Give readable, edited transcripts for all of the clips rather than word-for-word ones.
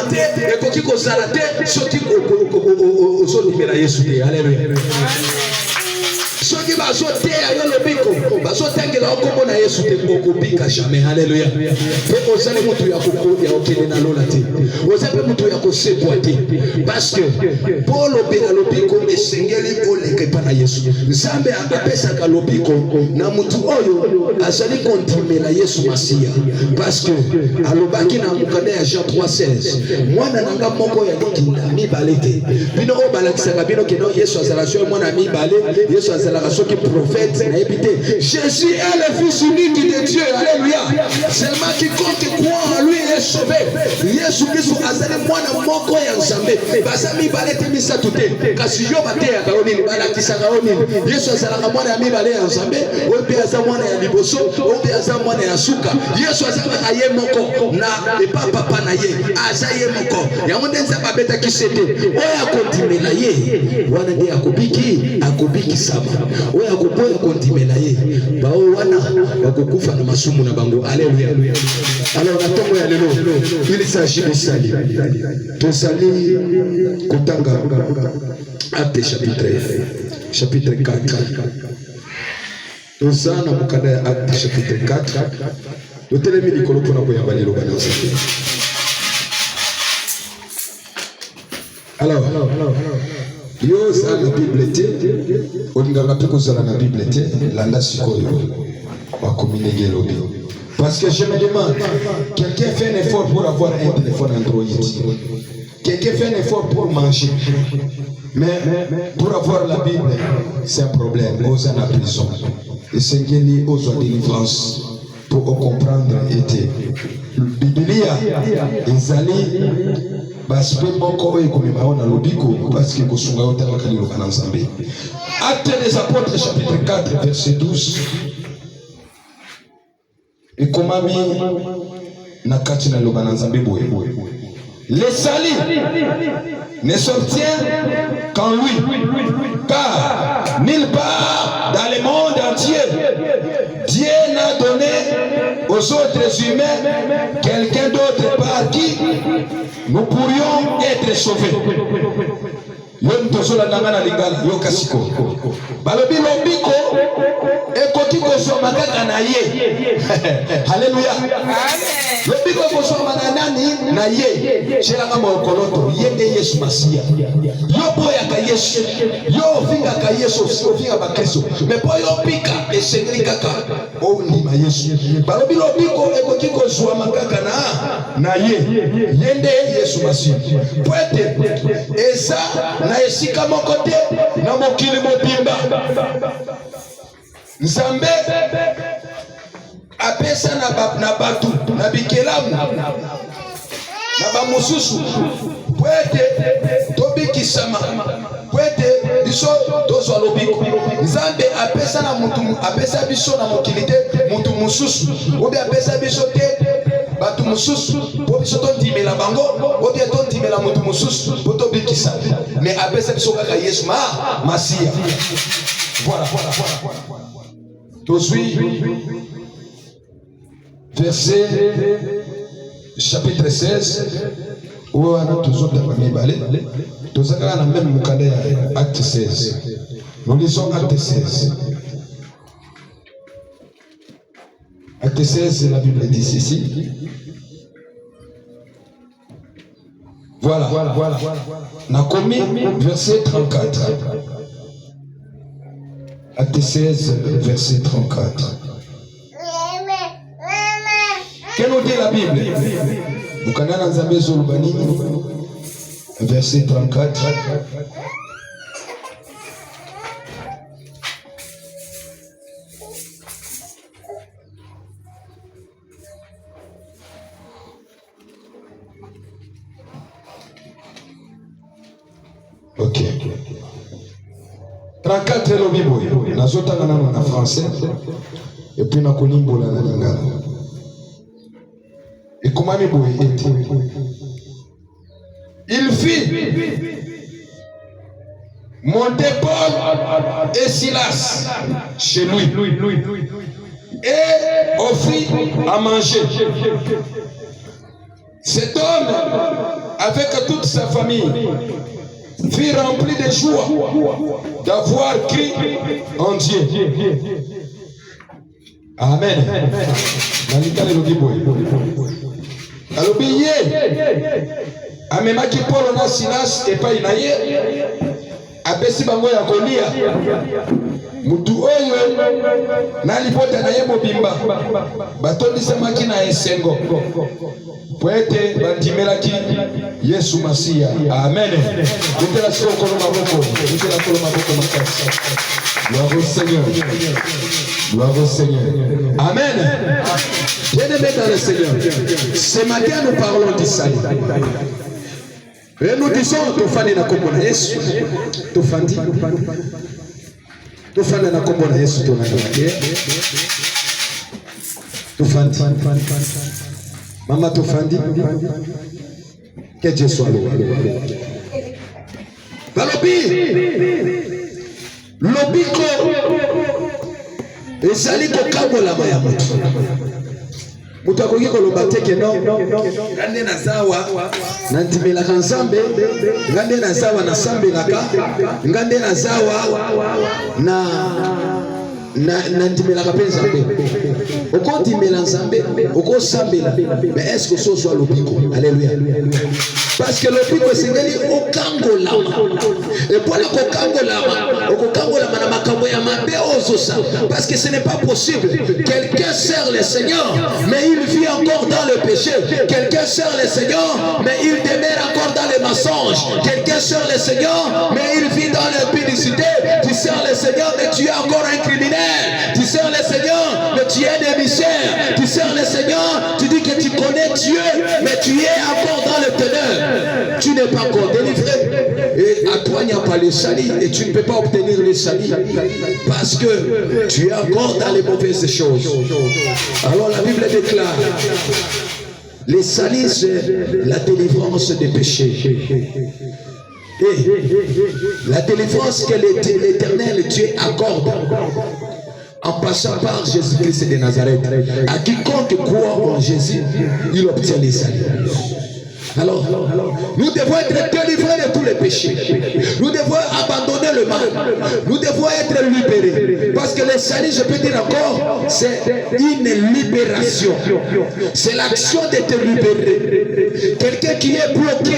te ekoki kozala te soki ozondimela Yesu te. Alléluia. Soki bazoteya yo lobiko bazotangela okombo na Yesu te okobika jamais. Alléluia. Pe ozali mutu ya kokende na lola te, ozali mutu ya kosepwa te, parce que pour lobela lobiko esengeli oleka pa na Yesu. Nzambe apesaka lobiko na mutu oyo azali kondimela Yesu Masiya, parce que alobaki na mukanda ya Jean 3:16 mwana nanga moko ya likinda mibale te. Bino o balakisaka bino keno Yesu azala so mwana mibale, Yesu azala soki prophète na ébité. Jésus est le fils unique de Dieu. Alléluia. Seulement quiconque croit en lui est sauvé. Yesu Kristo azali mwana moko ya Nzambe. Basami balete misatu te. Kasi yo bateya kaonini balakisaka onini. Yesu azalaka mwana ya mibale ya Nzambe, oyo pe aza mwana ya liboso, oyo pe aza mwana ya suka. Yesu azalaka ye moko na epa papa na ye. Aza ye moko. Yango nde Nzambe abetaki sete. Oyo akondimela ye wana nde akobiki sama. Oya kupoya kondimela ye bao wana bakokufa na masumu na bango. Alléluia. Alors na tongo ya lelo il s'agit de sali. To sali kotanga Acte chapitre 4. To sana mukanda ya Acte chapitre 4. To telemi likolo pona koyamba lelo bana osaki. Alors yo za la Bible te olingaka pe kozala na Bible te landa sikoyo bakominege lobi. Parce que je me demande, quelqu'un fait un effort pour avoir un téléphone Android, quelqu'un fait un effort pour manger, mais pour avoir la Bible c'est un problème. Aux en prison et sengeli aux en délivrance pour comprendre était Biblia ezali baspe moko oyo komema na lobiko parce que kosunga otaka kalilo kana Nzambe. Acte des Apôtres chapitre 4 verset 12. Et komami na kati na loba na Nzambe boye. Le salut ne s'obtient qu'en lui, car nulle part dans le monde entier Dieu n'a donné aux autres humains quelqu'un d'autre par qui nous pourrions être sauvés. Yon tozola nangana lingala yo kasiko balobi lobiko ekoki kozoma kaka na ye. Alléluia. Amen. Lobiko kozoma na nani na ye chelanga mokoloto ye de Yesu Masiya. Yo boya ka Yesu yo finga ka Yesu finga ba Kristo mais po yo pika esengeli kaka o ndima Yesu. Balobi lobiko ekoki kozoma kaka na ye yende Yesu Masiya. Poete esa na esika mokote na mokili mobimba Nzambe apesa na batu na bikelamu na bamususu poete tobikisama poete biso tozwa lobiko. Nzambe apesa na mutu apesa biso na mokili te mutu mususu obi apesa biso te batu mususu po biso tondimela bango obi tondimela mutu mususu po tobikisa mais apesa biso kaka Yesu Masiya. Voilà. To suis verset chapitre 16 où on a toujours dans la Bible. Tout ça on a même mukanda ya Acte 16. Nous lisons Acte 16. Acte 16, la Bible dit ceci. Voilà. On a commis verset 34. Acte 16, verset 34. Qu'est-ce que nous dit la Bible? Bukana Nzambe Zolubani, verset 34. Ok. 34 est le Bible. Nazota en français. Et puis na kolimbo la lingala. Et comment il fit monter Paul et Silas chez lui et offrit à manger. Cet homme avec toute sa famille, fut rempli de joie d'avoir cru en Dieu. Amen. Alobi ye amemaki Paulo na Silas epai na ye apesi bango ya kolia mutu oyo na libota na ye mobimba batondisamaki na esengo po ete bandimelaki Yesu Masiya. Amen. Utela soko no maboko, utela kolo maboko makasi. Gloire au Seigneur. Gloire au Seigneur. Amen. Bien-aimés dans le Seigneur, ce matin nous parlons du salut. Et nous disons, Tofani na kombo na Yesu, Tofandi, Tofani na kombo na Yesu, Tofandi, Maman Tofandi, que Dieu soit loué. Balobi, lobiko, ezali kokabola maya mutu. Mutu akoki koloba teke no ngande nazawa nandimelaka nzambe ngande nazawa nasambelaka ngande nazawa nandimelaka mpe nzambe okondimela nzambe okosambela mais est-ce que ce soit lobiko? Alléluia. Parce que lobiko esengeli okangolama epona okokangolama na makambo ya mabe ozosa, parce que ce n'est pas possible. Quelqu'un sert le Seigneur mais il vit encore dans le péché. Quelqu'un sert le Seigneur mais il demeure encore dans les mensonges. Quelqu'un sert le Seigneur mais il vit dans l'impudicité. Tu sers le Seigneur mais tu es encore un criminel. Tu sers le Seigneur mais tu es des misères. Tu sers le Seigneur, tu dis que tu connais Dieu mais tu es encore dans le ténèbre. Tu n'es pas encore délivré. Et à toi il n'y a pas le salut. Et tu ne peux pas obtenir le salut parce que tu es encore dans les mauvaises choses. Alors la Bible déclare, le salut c'est la délivrance des péchés. Et la délivrance que l'Éternel Dieu accorde en passant par Jésus-Christ de Nazareth. À quiconque croit en Jésus, il obtient le salut. Alors, nous devons être délivrés de tous les péchés. Nous devons abandonner le mal. Nous devons être libérés. Parce que le salut, je peux dire encore, c'est une libération. C'est l'action de te libérer. Quelqu'un qui est bloqué,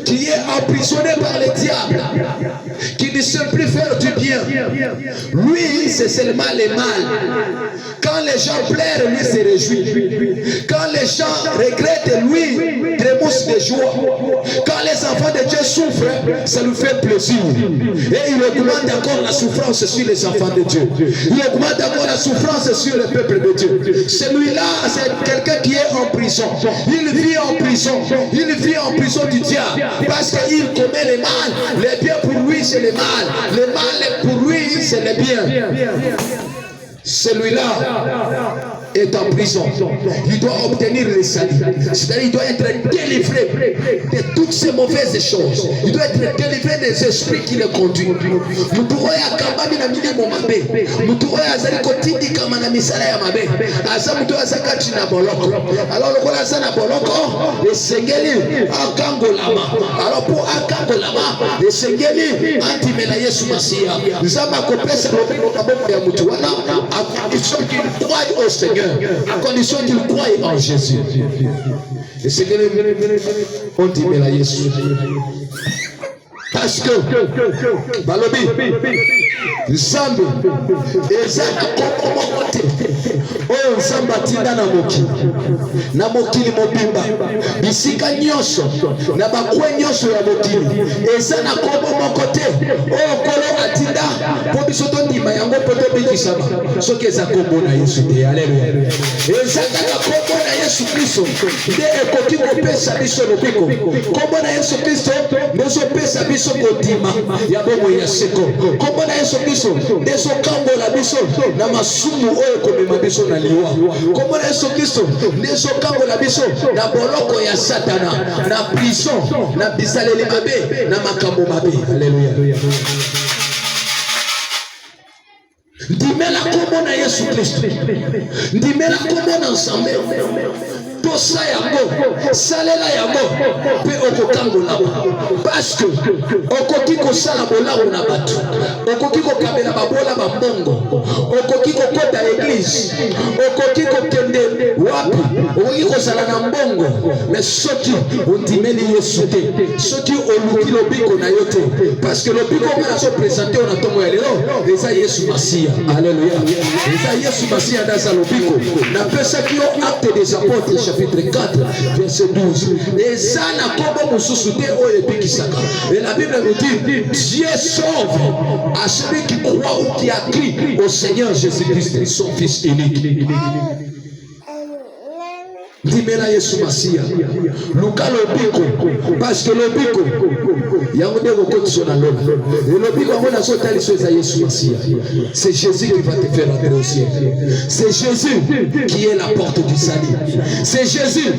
qui est emprisonné par le diable, qui ne sait plus faire du bien. Lui, c'est seulement le mal. Quand les gens pleurent, lui se réjouit. Quand les gens regrettent, lui trémousse de joie. Quand les enfants de Dieu souffrent, ça lui fait plaisir. Et il augmente encore la souffrance sur les enfants de Dieu. Il augmente encore la souffrance sur le peuple de Dieu. Celui-là, c'est quelqu'un qui est en prison. Il vit en prison. Il vit en prison du diable. Parce qu'il commet le mal. Le bien pour lui, c'est le mal. Le mal pour lui, c'est le bien. Celui-là est en prison. Il doit obtenir le salut. C'est-à-dire il doit être délivré de toutes ces mauvaises choses. Il doit être délivré des esprits qui le conduisent. Alors pour akangolama esengeli antimela Yesu Masiya nzamba kopesa ya mutu wana à condition qu'il croie au Seigneur, à condition qu'il croie en Jésus. Et c'est que on dit mais la Jésus. Parce que balobi nzambe ezana kokomote oyo nzambe atinda na mokili mobimba bisika nyonso na bakwe nyonso ya mokili ezana kokomo te oyo kolo atinda po biso tondima yango po tobikisama soki eza kombo na Yesu te. Alleluya. Ezaka kombo na Yesu Kristo nde ekoki kopesa biso lobiko. Kombo na Yesu Kristo ndezopesa biso kodima ya bomo ya seko. Kombo na Yesu Kristo ndezokambola biso na masumu oyo komema biso na liwa. Kombo na Yesu Kristo ndezokambola biso na boloko ya Satana, na prison, na bisaleli mabe, na makambo mabe. Alleluya. Ndimela kombo na Yesu Kristo. Ndimela kombo na Nzambe. posa yango salela yango pe okokangola parce que okoki kosala bolamu na bato okoki kokabela babola bambongo okoki kokota église okoki kokende wapi okoki kozala na mbongo mais soki ondimeli Yesu te soki oluki lobiko na yo te parce que lobiko nga nazo présente on a tomo ya lelo eza Yesu Masia alléluia eza Yesu Masia dans lobiko na pesaki yo acte des apôtres chapitre 4 verset 12 eza na kombo mosusu te oyo ebikisaka et la Bible nous dit Dieu sauve à celui qui croit ou qui a cru au Seigneur Jésus-Christ son fils unique. Dimela Yesu Masia luka lobiko parce que lobiko yango ndeko kotiso na lola lobiko yango nazo taliso eza Yesu Masia. C'est Jésus qui va te faire entrer au ciel. C'est Jésus qui est la porte du salut. C'est Jésus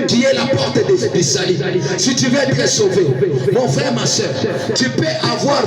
qui est la porte du salut. Si tu veux être sauvé mon frère ma soeur tu peux avoir